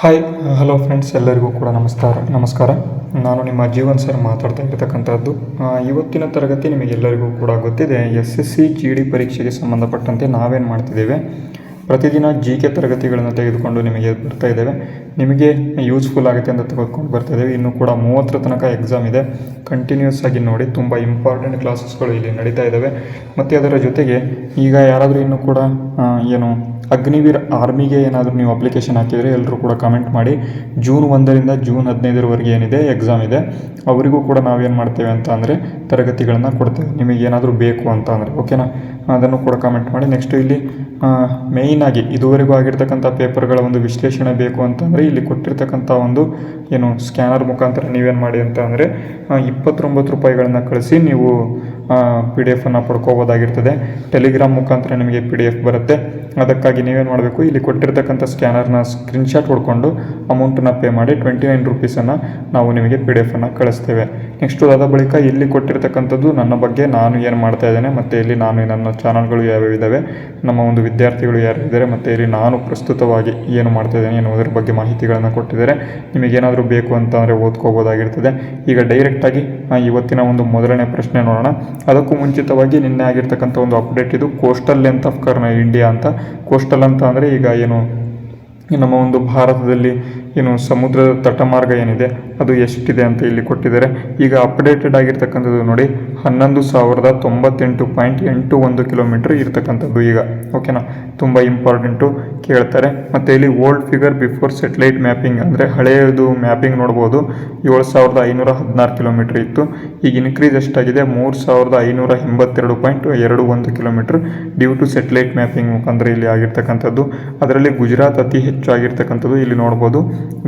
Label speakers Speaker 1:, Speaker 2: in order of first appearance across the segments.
Speaker 1: Hi hello friends, ಎಲ್ಲರಿಗೂ ಕೂಡ ನಮಸ್ಕಾರ. ನಾನು ನಿಮ್ಮ ಜೀವನ್ ಸರ್ ಮಾತಾಡ್ತಾ ಇರ್ತಕ್ಕಂಥದ್ದು. ಇವತ್ತಿನ ತರಗತಿ ನಿಮಗೆಲ್ಲರಿಗೂ ಕೂಡ ಗೊತ್ತಿದೆ, SSC GD ಪರೀಕ್ಷೆಗೆ ಸಂಬಂಧಪಟ್ಟಂತೆ ನಾವೇನು ಮಾಡ್ತಿದ್ದೇವೆ, ಪ್ರತಿದಿನ GK ತರಗತಿಗಳನ್ನು ತೆಗೆದುಕೊಂಡು ನಿಮಗೆ ಬರ್ತಾ ಇದ್ದೇವೆ. ನಿಮಗೆ ಯೂಸ್ಫುಲ್ ಆಗುತ್ತೆ ಅಂತ ತೆಗೆದುಕೊಂಡು ಬರ್ತಾ ಇದ್ದೇವೆ. ಇನ್ನೂ ಕೂಡ 30 ತನಕ ಎಕ್ಸಾಮ್ ಇದೆ. ಕಂಟಿನ್ಯೂಸ್ ಆಗಿ ನೋಡಿ, ತುಂಬ ಇಂಪಾರ್ಟೆಂಟ್ ಕ್ಲಾಸಸ್ಗಳು ಇಲ್ಲಿ ನಡೀತಾ ಇದ್ದಾವೆ. ಮತ್ತು ಅದರ ಜೊತೆಗೆ ಈಗ ಯಾರಾದರೂ ಇನ್ನೂ ಕೂಡ ಅಗ್ನಿವೀರ್ ಆರ್ಮಿಗೆ ಏನಾದರೂ ನೀವು ಅಪ್ಲಿಕೇಶನ್ ಹಾಕಿದರೆ ಎಲ್ಲರೂ ಕೂಡ ಕಮೆಂಟ್ ಮಾಡಿ. ಜೂನ್ 1ರಿಂದ ಜೂನ್ 15ರವರೆಗೆ ಏನಿದೆ ಎಕ್ಸಾಮ್ ಇದೆ, ಅವರಿಗೂ ಕೂಡ ನಾವೇನು ಮಾಡ್ತೇವೆ ಅಂತ ಅಂದರೆ ತರಗತಿಗಳನ್ನು ಕೊಡ್ತೇವೆ. ನಿಮಗೆ ಏನಾದರೂ ಬೇಕು ಅಂತ ಅಂದರೆ ಓಕೆನಾ, ಅದನ್ನು ಕೂಡ ಕಮೆಂಟ್ ಮಾಡಿ. ನೆಕ್ಸ್ಟ್ ಇಲ್ಲಿ ಮೇಯ್ನಾಗಿ ಇದುವರೆಗೂ ಆಗಿರ್ತಕ್ಕಂಥ ಪೇಪರ್ಗಳ ಒಂದು ವಿಶ್ಲೇಷಣೆ ಬೇಕು ಅಂತಂದರೆ ಇಲ್ಲಿ ಕೊಟ್ಟಿರ್ತಕ್ಕಂಥ ಒಂದು ಸ್ಕ್ಯಾನರ್ ಮುಖಾಂತರ ನೀವೇನು ಮಾಡಿ ಅಂತ ಅಂದರೆ 29 ರೂಪಾಯಿಗಳನ್ನು ಕಳಿಸಿ ನೀವು PDF ಪಡ್ಕೋಬೋದಾಗಿರ್ತದೆ. ಟೆಲಿಗ್ರಾಮ್ ಮುಖಾಂತರ ನಿಮಗೆ PDF ಬರುತ್ತೆ. ಅದಕ್ಕಾಗಿ ನೀವೇನು ಮಾಡಬೇಕು, ಇಲ್ಲಿ ಕೊಟ್ಟಿರ್ತಕ್ಕಂಥ ಸ್ಕ್ಯಾನರ್ನ ಸ್ಕ್ರೀನ್ಶಾಟ್ ಹೊಡ್ಕೊಂಡು ಅಮೌಂಟನ್ನು ಪೇ ಮಾಡಿ 29 ರೂಪೀಸನ್ನು ನಾವು ನಿಮಗೆ PDF ಕಳಿಸ್ತೇವೆ. ನೆಕ್ಸ್ಟು ಅದ ಬಳಿಕ ಇಲ್ಲಿ ಕೊಟ್ಟಿರ್ತಕ್ಕಂಥದ್ದು ನನ್ನ ಬಗ್ಗೆ ನಾನು ಏನು ಮಾಡ್ತಾ ಇದ್ದೇನೆ, ಮತ್ತು ಇಲ್ಲಿ ನನ್ನ ಚಾನಲ್ಗಳು ಯಾವ್ಯಾವ ಇದ್ದಾವೆ, ನಮ್ಮ ಒಂದು ವಿದ್ಯಾರ್ಥಿಗಳು ಯಾರು ಇದ್ದಾರೆ, ಮತ್ತು ಇಲ್ಲಿ ನಾನು ಪ್ರಸ್ತುತವಾಗಿ ಏನು ಮಾಡ್ತಾ ಇದ್ದೇನೆ ಎನ್ನುವುದರ ಬಗ್ಗೆ ಮಾಹಿತಿಗಳನ್ನು ಕೊಟ್ಟಿದ್ದಾರೆ. ನಿಮಗೇನಾದರೂ ಬೇಕು ಅಂತಂದರೆ ಓದ್ಕೋಬೋದಾಗಿರ್ತದೆ. ಈಗ ಡೈರೆಕ್ಟಾಗಿ ಇವತ್ತಿನ ಒಂದು ಮೊದಲನೇ ಪ್ರಶ್ನೆ ನೋಡೋಣ. ಅದಕ್ಕೂ ಮುಂಚಿತವಾಗಿ ನಿನ್ನೆ ಆಗಿರ್ತಕ್ಕಂಥ ಒಂದು ಅಪ್ಡೇಟ್ ಇದು, ಕೋಸ್ಟಲ್ ಲೆಂತ್ ಆಫ್ ಇಂಡಿಯಾ ಅಂತ. ಕೋಸ್ಟಲ್ ಅಂತ ಅಂದರೆ ಈಗ ನಮ್ಮ ಒಂದು ಭಾರತದಲ್ಲಿ ಸಮುದ್ರದ ತಟಮಾರ್ಗ ಏನಿದೆ ಅದು ಎಷ್ಟಿದೆ ಅಂತ ಇಲ್ಲಿ ಕೊಟ್ಟಿದ್ದಾರೆ. ಈಗ ಅಪ್ಡೇಟೆಡ್ ಆಗಿರ್ತಕ್ಕಂಥದ್ದು ನೋಡಿ, 11,098.81 ಕಿಲೋಮೀಟರ್ ಇರ್ತಕ್ಕಂಥದ್ದು ಈಗ. ಓಕೆನಾ, ತುಂಬ ಇಂಪಾರ್ಟೆಂಟು ಕೇಳ್ತಾರೆ. ಮತ್ತು ಇಲ್ಲಿ old figure before satellite mapping ಅಂದರೆ ಹಳೆಯದು ಮ್ಯಾಪಿಂಗ್ ನೋಡ್ಬೋದು, 7,516 ಕಿಲೋಮೀಟರ್ ಇತ್ತು. ಈಗ ಇನ್ಕ್ರೀಸ್ ಎಷ್ಟಾಗಿದೆ, 3,582.21 kilometre due to satellite mapping ಮುಖಾಂತರ ಇಲ್ಲಿ ಆಗಿರ್ತಕ್ಕಂಥದ್ದು. ಅದರಲ್ಲಿ ಗುಜರಾತ್ ಅತಿ ಹೆಚ್ಚು ಆಗಿರ್ತಕ್ಕಂಥದ್ದು ಇಲ್ಲಿ ನೋಡ್ಬೋದು.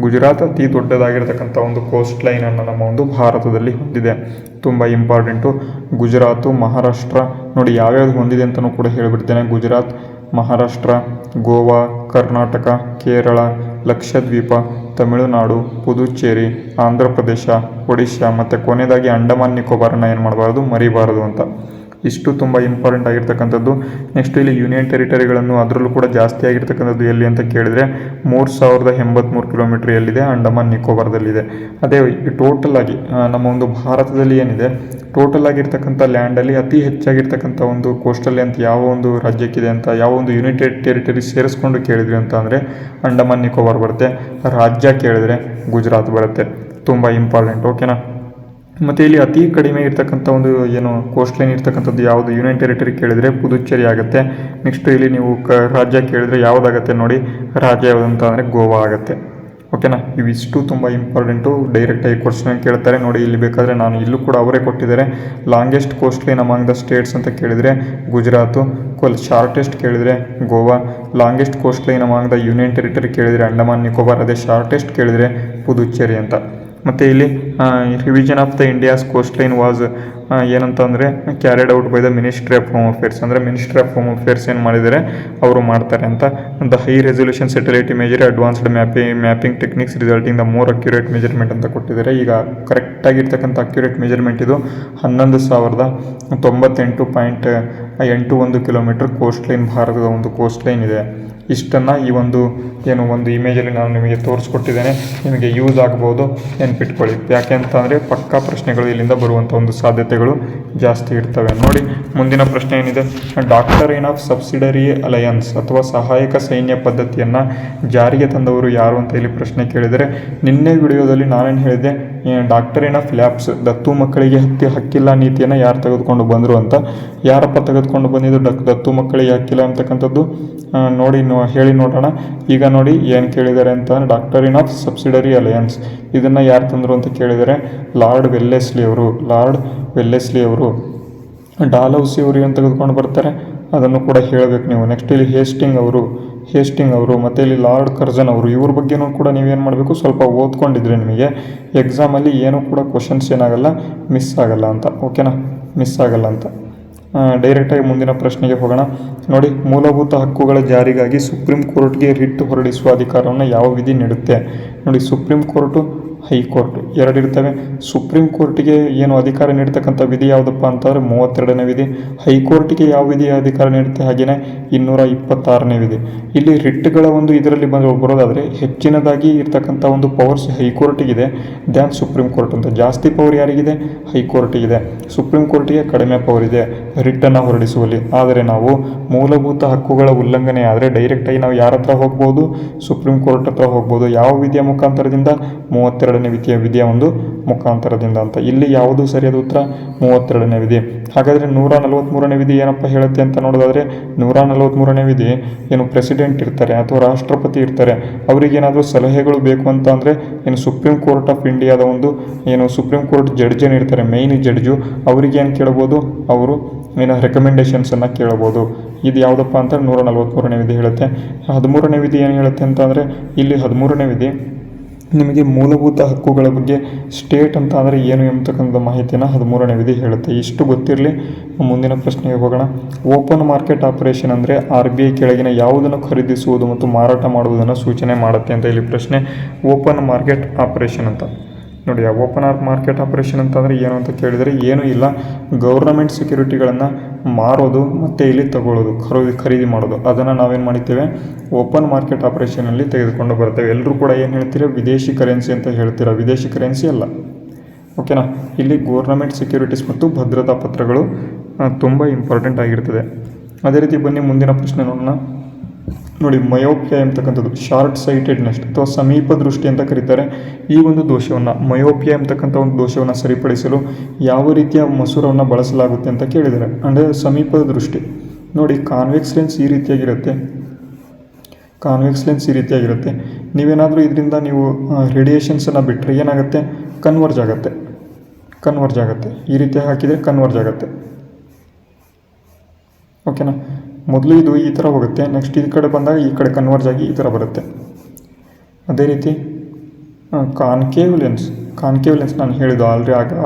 Speaker 1: ಗುಜರಾತ್ ಅತಿ ದೊಡ್ಡದಾಗಿರ್ತಕ್ಕಂಥ ಒಂದು ಕೋಸ್ಟ್ ಲೈನ್ ಅನ್ನು ನಮ್ಮ ಒಂದು ಭಾರತದಲ್ಲಿ ಹೊಂದಿದೆ. ತುಂಬ ಇಂಪಾರ್ಟೆಂಟು. ಗುಜರಾತು, ಮಹಾರಾಷ್ಟ್ರ ನೋಡಿ ಯಾವ್ಯಾವುದು ಹೊಂದಿದೆ ಅಂತಲೂ ಕೂಡ ಹೇಳಿಬಿಡ್ತೇನೆ. ಗುಜರಾತ್, ಮಹಾರಾಷ್ಟ್ರ, ಗೋವಾ, ಕರ್ನಾಟಕ, ಕೇರಳ, ಲಕ್ಷದ್ವೀಪ, ತಮಿಳುನಾಡು, ಪುದುಚೇರಿ, ಆಂಧ್ರ ಪ್ರದೇಶ, ಒಡಿಶಾ ಮತ್ತು ಕೊನೆಯದಾಗಿ ಅಂಡಮಾನ್ ನಿಕೋಬಾರನ್ನು ಏನು ಮಾಡಬಾರ್ದು, ಮರಿಬಾರದು ಅಂತ. ಇಷ್ಟು ತುಂಬ ಇಂಪಾರ್ಟೆಂಟ್ ಆಗಿರ್ತಕ್ಕಂಥದ್ದು. ನೆಕ್ಸ್ಟ್ ಇಲ್ಲಿ ಯೂನಿಯನ್ ಟೆರಿಟರಿಗಳನ್ನು ಅದರಲ್ಲೂ ಕೂಡ ಜಾಸ್ತಿ ಆಗಿರ್ತಕ್ಕಂಥದ್ದು ಎಲ್ಲಿ ಅಂತ ಕೇಳಿದರೆ 3,083 ಕಿಲೋಮೀಟರ್ ಎಲ್ಲಿದೆ, ಅಂಡಮಾನ್ ನಿಕೋಬಾರದಲ್ಲಿದೆ. ಅದೇ ಟೋಟಲ್ ಆಗಿ ನಮ್ಮ ಒಂದು ಭಾರತದಲ್ಲಿ ಏನಿದೆ, ಟೋಟಲ್ ಆಗಿರ್ತಕ್ಕಂಥ ಲ್ಯಾಂಡಲ್ಲಿ ಅತಿ ಹೆಚ್ಚಾಗಿರ್ತಕ್ಕಂಥ ಒಂದು ಕೋಸ್ಟಲ್ ಅಂತ ಯಾವ ಒಂದು ರಾಜ್ಯಕ್ಕಿದೆ ಅಂತ, ಯಾವ ಒಂದು ಯೂನಿಯನ್ ಟೆರಿಟರಿ ಸೇರಿಸ್ಕೊಂಡು ಕೇಳಿದ್ರಿ ಅಂತ ಅಂದರೆ ಅಂಡಮಾನ್ ನಿಕೋಬಾರ್ ಬರುತ್ತೆ. ರಾಜ್ಯ ಕೇಳಿದರೆ ಗುಜರಾತ್ ಬರುತ್ತೆ. ತುಂಬ ಇಂಪಾರ್ಟೆಂಟ್. ಓಕೆನಾ. ಮತ್ತು ಇಲ್ಲಿ ಅತಿ ಕಡಿಮೆ ಇರ್ತಕ್ಕಂಥ ಒಂದು ಕೋಸ್ಟ್ ಲೈನ್ ಇರ್ತಕ್ಕಂಥದ್ದು ಯಾವುದು ಯೂನಿಯನ್ ಟೆರಿಟರಿ ಕೇಳಿದರೆ ಪುದುಚೇರಿ ಆಗುತ್ತೆ. ನೆಕ್ಸ್ಟ್ ಇಲ್ಲಿ ನೀವು ರಾಜ್ಯ ಕೇಳಿದರೆ ಯಾವುದಾಗುತ್ತೆ ನೋಡಿ, ರಾಜ್ಯ ಯಾವುದಂತ ಅಂದರೆ ಗೋವಾ ಆಗುತ್ತೆ. ಓಕೆನಾ. ಇವಿಷ್ಟು ತುಂಬ ಇಂಪಾರ್ಟೆಂಟು. ಡೈರೆಕ್ಟಾಗಿ ಕ್ವಶನ್ ಕೇಳ್ತಾರೆ ನೋಡಿ. ಇಲ್ಲಿ ಬೇಕಾದರೆ ನಾನು ಇಲ್ಲೂ ಕೂಡ ಅವರೇ ಕೊಟ್ಟಿದ್ದಾರೆ. Longest coast line among the states ಅಂತ ಕೇಳಿದರೆ ಗುಜರಾತು, ಶಾರ್ಟೆಸ್ಟ್ ಕೇಳಿದರೆ Goa, longest coast line among the union territory ಕೇಳಿದರೆ ಅಂಡಮಾನ್ ನಿಕೋಬಾರ್, ಅದೇ ಶಾರ್ಟೆಸ್ಟ್ ಕೇಳಿದರೆ ಪುದುಚೇರಿ ಅಂತ. ಮತ್ತು ಇಲ್ಲಿ revision of the India's coast line was ಏನಂತ ಅಂದರೆ carried out by the ministry of home affairs. ಅಂದರೆ ಮಿನಿಸ್ಟ್ರಿ ಆಫ್ ಹೋಮ್ ಅಫೇರ್ಸ್ ಏನು ಮಾಡಿದರೆ ಅವರು ಮಾಡ್ತಾರೆ ಅಂತ. The high resolution satellite imagery advanced mapping techniques resulting the more accurate measurement ಅಂತ ಕೊಟ್ಟಿದ್ದಾರೆ. ಈಗ ಕರೆಕ್ಟಾಗಿರ್ತಕ್ಕಂಥ ಅಕ್ಯುರೇಟ್ ಮೆಜರ್ಮೆಂಟ್ ಇದು 11,098.81 ಕಿಲೋಮೀಟರ್ ಕೋಸ್ಟ್ ಲೈನ್ ಭಾರತದ ಒಂದು ಕೋಸ್ಟ್ ಲೈನ್ ಇದೆ. ಇಷ್ಟನ್ನು ಈ ಒಂದು ಇಮೇಜಲ್ಲಿ ನಾನು ನಿಮಗೆ ತೋರಿಸ್ಕೊಟ್ಟಿದ್ದೇನೆ. ನಿಮಗೆ ಯೂಸ್ ಆಗ್ಬೋದು, ನೆನ್ಪಿಟ್ಕೊಳ್ಳಿ. ಯಾಕೆ ಅಂತ ಅಂದರೆ ಪಕ್ಕಾ ಪ್ರಶ್ನೆಗಳು ಇಲ್ಲಿಂದ ಬರುವಂಥ ಒಂದು ಸಾಧ್ಯತೆಗಳು ಜಾಸ್ತಿ ಇರ್ತವೆ. ನೋಡಿ ಮುಂದಿನ ಪ್ರಶ್ನೆ ಏನಿದೆ, ಡಾಕ್ಟರೈನ್ ಆಫ್ ಸಬ್ಸಿಡರಿ ಅಲಯನ್ಸ್ ಅಥವಾ ಸಹಾಯಕ ಸೈನ್ಯ ಪದ್ಧತಿಯನ್ನು ಜಾರಿಗೆ ತಂದವರು ಯಾರು ಅಂತ ಇಲ್ಲಿ ಪ್ರಶ್ನೆ ಕೇಳಿದರೆ, ನಿನ್ನೆ ವಿಡಿಯೋದಲ್ಲಿ ನಾನೇನು ಹೇಳಿದೆ, ಡಾಕ್ಟರೈನ್ ಆಫ್ ಲ್ಯಾಬ್ಸ್ ದತ್ತು ಮಕ್ಕಳಿಗೆ ಹಕ್ಕಿಲ್ಲ ನೀತಿಯನ್ನು ಯಾರು ತೆಗೆದುಕೊಂಡು ಬಂದರು ಅಂತ. ಯಾರಪ್ಪ ತೆಗೆದುಕೊಂಡು ಬಂದಿದ್ದು ದತ್ತು ಮಕ್ಕಳಿಗೆ ಹಕ್ಕಿಲ್ಲ ಅಂತಕ್ಕಂಥದ್ದು ನೋಡಿ ಹೇಳಿ ನೋಡೋಣ. ಈಗ ನೋಡಿ ಏನು ಕೇಳಿದ್ದಾರೆ ಅಂತ, ಡಾಕ್ಟರೈನ್ ಆಫ್ ಸಬ್ಸಿಡರಿ ಅಲಯನ್ಸ್ ಇದನ್ನು ಯಾರು ತಂದರು ಅಂತ ಕೇಳಿದರೆ ಲಾರ್ಡ್ ವೆಲ್ಲೆಸ್ಲಿ ಅವರು. ಡಾಲೌಸಿ ಅವರು ಏನು ತೆಗೆದುಕೊಂಡು ಬರ್ತಾರೆ ಅದನ್ನು ಕೂಡ ಹೇಳಬೇಕು ನೀವು. ನೆಕ್ಸ್ಟ್ ಇಲ್ಲಿ ಹೇಸ್ಟಿಂಗ್ ಅವರು ಮತ್ತು ಇಲ್ಲಿ ಲಾರ್ಡ್ ಕರ್ಜನ್ ಅವರು, ಇವ್ರ ಬಗ್ಗೆನೂ ಕೂಡ ನೀವೇನು ಮಾಡಬೇಕು, ಸ್ವಲ್ಪ ಓದ್ಕೊಂಡಿದ್ರೆ ನಿಮಗೆ ಎಕ್ಸಾಮಲ್ಲಿ ಏನೂ ಕೂಡ ಕ್ವಶನ್ಸ್ ಏನಾಗಲ್ಲ, ಮಿಸ್ ಆಗಲ್ಲ ಅಂತ. ಓಕೆನಾ, ಮಿಸ್ ಆಗಲ್ಲ ಅಂತ. ಡೈರೆಕ್ಟಾಗಿ ಮುಂದಿನ ಪ್ರಶ್ನೆಗೆ ಹೋಗೋಣ. ನೋಡಿ, ಮೂಲಭೂತ ಹಕ್ಕುಗಳ ಜಾರಿಗಾಗಿ ಸುಪ್ರೀಂ ಕೋರ್ಟ್ಗೆ ರಿಟ್ ಹೊರಡಿಸುವ ಅಧಿಕಾರವನ್ನು ಯಾವ ವಿಧಿ ನೀಡುತ್ತೆ? ನೋಡಿ, ಸುಪ್ರೀಂ ಕೋರ್ಟು ಹೈಕೋರ್ಟ್ ಎರಡಿರ್ತವೆ. ಸುಪ್ರೀಂ ಕೋರ್ಟಿಗೆ ಏನು ಅಧಿಕಾರ ನೀಡ್ತಕ್ಕಂಥ ವಿಧಿ ಯಾವುದಪ್ಪ ಅಂತಂದರೆ 32ನೇ ವಿಧಿ. ಹೈಕೋರ್ಟಿಗೆ ಯಾವ ವಿಧಿ ಅಧಿಕಾರ ನೀಡುತ್ತೆ ಹಾಗೆಯೇ 226ನೇ ವಿಧಿ. ಇಲ್ಲಿ ರಿಟ್ಗಳ ಒಂದು ಇದರಲ್ಲಿ ಬರೋದಾದರೆ ಹೆಚ್ಚಿನದಾಗಿ ಇರ್ತಕ್ಕಂಥ ಒಂದು ಪವರ್ಸ್ ಹೈಕೋರ್ಟಿಗಿದೆ ದ್ಯಾನ್ ಸುಪ್ರೀಂ ಕೋರ್ಟ್ ಅಂತ. ಜಾಸ್ತಿ ಪವರ್ ಯಾರಿಗಿದೆ? ಹೈಕೋರ್ಟಿಗಿದೆ. ಸುಪ್ರೀಂ ಕೋರ್ಟಿಗೆ ಕಡಿಮೆ ಪವರ್ ಇದೆ ರಿಟ್ಟನ್ನು ಹೊರಡಿಸುವಲ್ಲಿ. ಆದರೆ ನಾವು ಮೂಲಭೂತ ಹಕ್ಕುಗಳ ಉಲ್ಲಂಘನೆ ಆದರೆ ಡೈರೆಕ್ಟಾಗಿ ನಾವು ಯಾರ ಹತ್ರ ಹೋಗ್ಬೋದು? ಸುಪ್ರೀಂ ಕೋರ್ಟ್ ಹತ್ರ ಹೋಗ್ಬೋದು. ಯಾವ ವಿಧಿಯ ಮುಖಾಂತರದಿಂದ? 32ನೇ ವಿಧಿಯ ಒಂದು ಮುಖಾಂತರದಿಂದ ಅಂತ. ಇಲ್ಲಿ ಯಾವುದು ಸರಿಯಾದ ಉತ್ತರ? 32ನೇ ವಿಧಿ. ಹಾಗಾದರೆ 143ನೇ ವಿಧಿ ಏನಪ್ಪ ಹೇಳುತ್ತೆ ಅಂತ ನೋಡೋದಾದರೆ 143ನೇ ವಿಧಿ ಏನು ಪ್ರೆಸಿಡೆಂಟ್ ಇರ್ತಾರೆ ಅಥವಾ ರಾಷ್ಟ್ರಪತಿ ಇರ್ತಾರೆ, ಅವರಿಗೇನಾದರೂ ಸಲಹೆಗಳು ಬೇಕು ಅಂತ ಅಂದರೆ ಏನು ಸುಪ್ರೀಂ ಕೋರ್ಟ್ ಆಫ್ ಇಂಡಿಯಾದ ಒಂದು ಏನು ಸುಪ್ರೀಂ ಕೋರ್ಟ್ ಜಡ್ಜ್ ಏನಿರ್ತಾರೆ ಮೇಯ್ನ್ ಜಡ್ಜು, ಅವರಿಗೆ ಏನು ಕೇಳ್ಬೋದು? ಅವರು ಏನು ರೆಕಮೆಂಡೇಷನ್ಸನ್ನು ಕೇಳ್ಬೋದು. ಇದು ಯಾವುದಪ್ಪ ಅಂತ 143ನೇ ವಿಧಿ ಹೇಳುತ್ತೆ. 13ನೇ ವಿಧಿ ಏನು ಹೇಳುತ್ತೆ ಅಂತ ಅಂದರೆ ಇಲ್ಲಿ 13ನೇ ವಿಧಿ ನಿಮಗೆ ಮೂಲಭೂತ ಹಕ್ಕುಗಳ ಬಗ್ಗೆ ಸ್ಟೇಟ್ ಅಂತ ಅಂದರೆ ಏನು ಎಂಬತಕ್ಕಂಥ ಮಾಹಿತಿಯನ್ನು 13ನೇ ವಿಧಿ ಹೇಳುತ್ತೆ. ಇಷ್ಟು ಗೊತ್ತಿರಲಿ. ಮುಂದಿನ ಪ್ರಶ್ನೆಗೆ ಹೋಗೋಣ. ಓಪನ್ ಮಾರ್ಕೆಟ್ ಆಪರೇಷನ್ ಅಂದರೆ RBI ಕೆಳಗಿನ ಯಾವುದನ್ನು ಖರೀದಿಸುವುದು ಮತ್ತು ಮಾರಾಟ ಮಾಡುವುದನ್ನು ಸೂಚನೆ ಮಾಡುತ್ತೆ ಅಂತ ಇಲ್ಲಿ ಪ್ರಶ್ನೆ. ಓಪನ್ ಮಾರ್ಕೆಟ್ ಆಪರೇಷನ್ ಅಂತ ನೋಡಿ. ಓಪನ್ ಮಾರ್ಕೆಟ್ ಆಪರೇಷನ್ ಅಂತಂದರೆ ಏನು ಅಂತ ಕೇಳಿದರೆ ಏನೂ ಇಲ್ಲ, ಗೌರ್ನಮೆಂಟ್ ಸೆಕ್ಯೂರಿಟಿಗಳನ್ನು ಮಾರೋದು ಮತ್ತು ಇಲ್ಲಿ ತಗೊಳ್ಳೋದು, ಖರೀದಿ ಮಾಡೋದು, ಅದನ್ನು ನಾವೇನು ಮಾಡ್ತೇವೆ? ಓಪನ್ ಮಾರ್ಕೆಟ್ ಆಪರೇಷನಲ್ಲಿ ತೆಗೆದುಕೊಂಡು ಬರ್ತೇವೆ. ಎಲ್ಲರೂ ಕೂಡ ಏನು ಹೇಳ್ತೀರಾ? ವಿದೇಶಿ ಕರೆನ್ಸಿ ಅಂತ ಹೇಳ್ತೀರಾ. ವಿದೇಶಿ ಕರೆನ್ಸಿ ಅಲ್ಲ, ಓಕೆನಾ. ಇಲ್ಲಿ ಗೌರ್ನಮೆಂಟ್ ಸೆಕ್ಯೂರಿಟೀಸ್ ಮತ್ತು ಭದ್ರತಾ ಪತ್ರಗಳು ತುಂಬ ಇಂಪಾರ್ಟೆಂಟ್ ಆಗಿರ್ತದೆ. ಅದೇ ರೀತಿ ಬನ್ನಿ ಮುಂದಿನ ಪ್ರಶ್ನೆ ನೋಡೋಣ. ನೋಡಿ, ಮಯೋಪಿಯಾ ಎಂಬತಕ್ಕಂಥದ್ದು ಶಾರ್ಟ್ ಸೈಟೆಡ್ನೆಸ್ ಅಥವಾ ಸಮೀಪ ದೃಷ್ಟಿ ಅಂತ ಕರೀತಾರೆ. ಈ ಒಂದು ದೋಷವನ್ನು ಮಯೋಪಿಯಾ ಎಂಬತಕ್ಕಂಥ ಒಂದು ದೋಷವನ್ನು ಸರಿಪಡಿಸಲು ಯಾವ ರೀತಿಯ ಮಸೂರವನ್ನು ಬಳಸಲಾಗುತ್ತೆ ಅಂತ ಕೇಳಿದ್ದಾರೆ. ಅಂದರೆ ಸಮೀಪದ ದೃಷ್ಟಿ ನೋಡಿ, ಕಾನ್ವೆಕ್ಸ್ ಲೆನ್ಸ್ ಈ ರೀತಿಯಾಗಿರುತ್ತೆ. ಕಾನ್ವೆಕ್ಸ್ ಲೆನ್ಸ್ ಈ ರೀತಿಯಾಗಿರುತ್ತೆ. ನೀವೇನಾದರೂ ಇದರಿಂದ ನೀವು ರೇಡಿಯೇಷನ್ಸನ್ನು ಬಿಟ್ಟರೆ ಏನಾಗುತ್ತೆ? ಕನ್ವರ್ಜ್ ಆಗುತ್ತೆ. ಈ ರೀತಿ ಹಾಕಿದರೆ ಕನ್ವರ್ಜ್ ಆಗುತ್ತೆ, ಓಕೆನಾ. ಮೊದಲು ಇದು ಈ ಥರ ಹೋಗುತ್ತೆ, ನೆಕ್ಸ್ಟ್ ಈ ಕಡೆ ಬಂದಾಗ ಈ ಕಡೆ ಕನ್ವರ್ಜ್ ಆಗಿ ಈ ಥರ ಬರುತ್ತೆ. ಅದೇ ರೀತಿ ಕಾನ್ಕೇವ್ ಲೆನ್ಸ್ ನಾನು ಹೇಳಿದ್ದು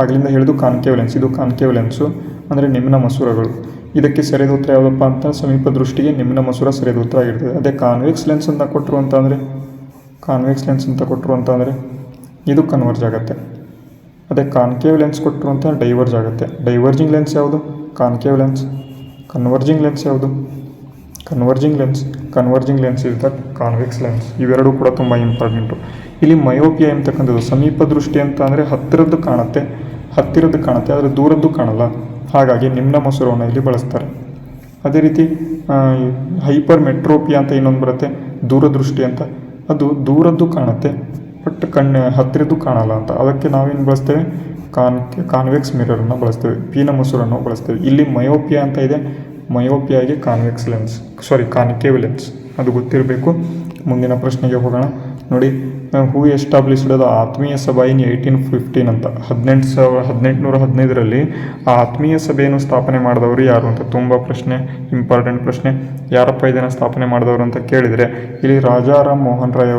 Speaker 1: ಆಗಲಿಂದ ಹೇಳಿದ್ದು ಕಾನ್ಕೇವ್ ಲೆನ್ಸ್. ಇದು ಕಾನ್ಕೇವ್ ಲೆನ್ಸು ಅಂದರೆ ನಿಮ್ನ ಮಸೂರಗಳು. ಇದಕ್ಕೆ ಸರಿಯಾದ ಉತ್ತರ ಯಾವುದಪ್ಪ ಅಂತ ಸಮೀಪ ದೃಷ್ಟಿಗೆ ನಿಮ್ನ ಮಸೂರ ಸರಿಯಾದ ಉತ್ತರ ಆಗಿರ್ತದೆ. ಅದೇ ಕಾನ್ವೆಕ್ಸ್ ಲೆನ್ಸ್ ಅಂತ ಕೊಟ್ಟರು ಅಂತಂದರೆ ಇದು ಕನ್ವರ್ಜ್ ಆಗುತ್ತೆ. ಅದೇ ಕಾನ್ಕೇವ್ ಲೆನ್ಸ್ ಕೊಟ್ಟರು ಅಂತ ಡೈವರ್ಜ್ ಆಗುತ್ತೆ. ಡೈವರ್ಜಿಂಗ್ ಲೆನ್ಸ್ ಯಾವುದು? Concave lens. ಕನ್ವರ್ಜಿಂಗ್ ಲೆನ್ಸ್ ಯಾವುದು? Converging lens is the convex lens. ಇವೆರಡೂ ಕೂಡ ತುಂಬ ಇಂಪಾರ್ಟೆಂಟು. ಇಲ್ಲಿ ಮಯೋಪಿಯಾ ಎಂಬತಕ್ಕಂಥದ್ದು ಸಮೀಪ ದೃಷ್ಟಿ ಅಂತ ಅಂದರೆ ಹತ್ತಿರದ್ದು ಕಾಣುತ್ತೆ ಆದರೆ ದೂರದ್ದು ಕಾಣಲ್ಲ. ಹಾಗಾಗಿ ನಿಮ್ನ ಮಸೂರವನ್ನು ಇಲ್ಲಿ ಬಳಸ್ತಾರೆ. ಅದೇ ರೀತಿ ಹೈಪರ್ ಮೆಟ್ರೋಪಿಯಾ ಅಂತ ಇನ್ನೊಂದು ಬರುತ್ತೆ, ದೂರದೃಷ್ಟಿ ಅಂತ. ಅದು ದೂರದ್ದು ಕಾಣುತ್ತೆ ಬಟ್ ಹತ್ತಿರದ್ದು ಕಾಣಲ್ಲ ಅಂತ. ಅದಕ್ಕೆ ನಾವೇನು ಬಳಸ್ತೇವೆ? ಕಾನ್ವೆಕ್ಸ್ ಮಿರರನ್ನು ಬಳಸ್ತೇವೆ, ಪೀನ ಮಸೂರನ್ನು ಬಳಸ್ತೇವೆ. ಇಲ್ಲಿ ಮಯೋಪಿಯಾ ಅಂತ ಇದೆ, ಮಯೋಪಿಯಾಗೆ ಕಾನ್ಕೇವ್ ಲೆನ್ಸ್ ಅದು ಗೊತ್ತಿರಬೇಕು. ಮುಂದಿನ ಪ್ರಶ್ನೆಗೆ ಹೋಗೋಣ. ನೋಡಿ, ಹೂ ಎಸ್ಟಾಬ್ಲಿಷ್ಡ್ ದ ಆತ್ಮೀಯ ಸಭಾ ಇನ್ 1815 ಅಂತ. 1815ರಲ್ಲಿ ಆ ಆತ್ಮೀಯ ಸಭೆಯನ್ನು ಸ್ಥಾಪನೆ ಮಾಡಿದವರು ಯಾರು ಅಂತ ತುಂಬ ಇಂಪಾರ್ಟೆಂಟ್ ಪ್ರಶ್ನೆ. ಯಾರಪ್ಪ ಇದನ್ನು ಸ್ಥಾಪನೆ ಮಾಡಿದವರು ಅಂತ ಕೇಳಿದರೆ ಇಲ್ಲಿ ರಾಜಾರಾಮ್ ಮೋಹನ್ ರಾಯ್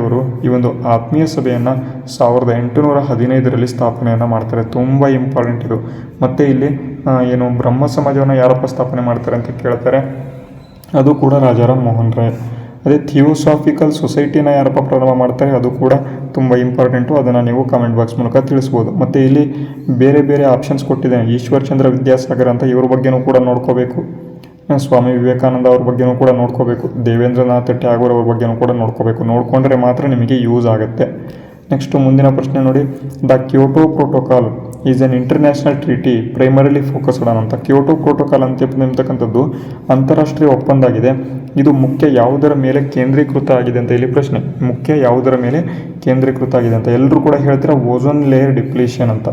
Speaker 1: ಅವರು ಈ ಒಂದು ಆತ್ಮೀಯ ಸಭೆಯನ್ನು 1815ರಲ್ಲಿ ಸ್ಥಾಪನೆಯನ್ನು ಮಾಡ್ತಾರೆ. ತುಂಬ ಇಂಪಾರ್ಟೆಂಟ್ ಇದು. ಮತ್ತು ಇಲ್ಲಿ ಏನು ಬ್ರಹ್ಮ ಸಮಾಜವನ್ನು ಯಾರಪ್ಪ ಸ್ಥಾಪನೆ ಮಾಡ್ತಾರೆ ಅಂತ ಕೇಳ್ತಾರೆ, ಅದು ಕೂಡ ರಾಜಾರಾಮ್ ಮೋಹನ್ ರಾಯ್. ಅದೇ ಥಿಯೋಸಾಫಿಕಲ್ ಸೊಸೈಟಿನ ಯಾರಪ್ಪ ಪ್ರಾರಂಭ ಮಾಡ್ತಾರೆ, ಅದು ಕೂಡ ತುಂಬ ಇಂಪಾರ್ಟೆಂಟು. ಅದನ್ನು ನೀವು ಕಾಮೆಂಟ್ ಬಾಕ್ಸ್ ಮೂಲಕ ತಿಳಿಸ್ಬೋದು. ಮತ್ತು ಇಲ್ಲಿ ಬೇರೆ ಆಪ್ಷನ್ಸ್ ಕೊಟ್ಟಿದ್ದೇನೆ. ಈಶ್ವರ್ ಚಂದ್ರ ವಿದ್ಯಾಸಾಗರ್ ಅಂತ, ಇವ್ರ ಬಗ್ಗೆನೂ ಕೂಡ ನೋಡ್ಕೋಬೇಕು. ಸ್ವಾಮಿ ವಿವೇಕಾನಂದ ಅವ್ರ ಬಗ್ಗೆನೂ ಕೂಡ ನೋಡ್ಕೋಬೇಕು. ದೇವೇಂದ್ರನಾಥ್ ಟ್ಯಾಗೋರ್ ಅವ್ರ ಬಗ್ಗೆನೂ ಕೂಡ ನೋಡಿಕೊಂಡ್ರೆ ಮಾತ್ರ ನಿಮಗೆ ಯೂಸ್ ಆಗುತ್ತೆ. ನೆಕ್ಸ್ಟು ಮುಂದಿನ ಪ್ರಶ್ನೆ ನೋಡಿ. The Kyoto protocol is N international treaty primarily focused on ಅಂತ. ಕ್ಯೋಟೋ ಪ್ರೋಟೋಕಾಲ್ ಅಂತಕ್ಕಂಥದ್ದು ಅಂತಾರಾಷ್ಟ್ರೀಯ ಒಪ್ಪಂದ ಆಗಿದೆ. ಇದು ಮುಖ್ಯ ಯಾವುದರ ಮೇಲೆ ಕೇಂದ್ರೀಕೃತ ಆಗಿದೆ ಅಂತ ಇಲ್ಲಿ ಪ್ರಶ್ನೆ. ಮುಖ್ಯ ಯಾವುದರ ಮೇಲೆ ಕೇಂದ್ರೀಕೃತ ಆಗಿದೆ ಅಂತ ಎಲ್ಲರೂ ಕೂಡ ಹೇಳ್ತೀರಾ ಓಝೋನ್ ಲೇಯರ್ ಡಿಪ್ಲೀಷನ್ ಅಂತ.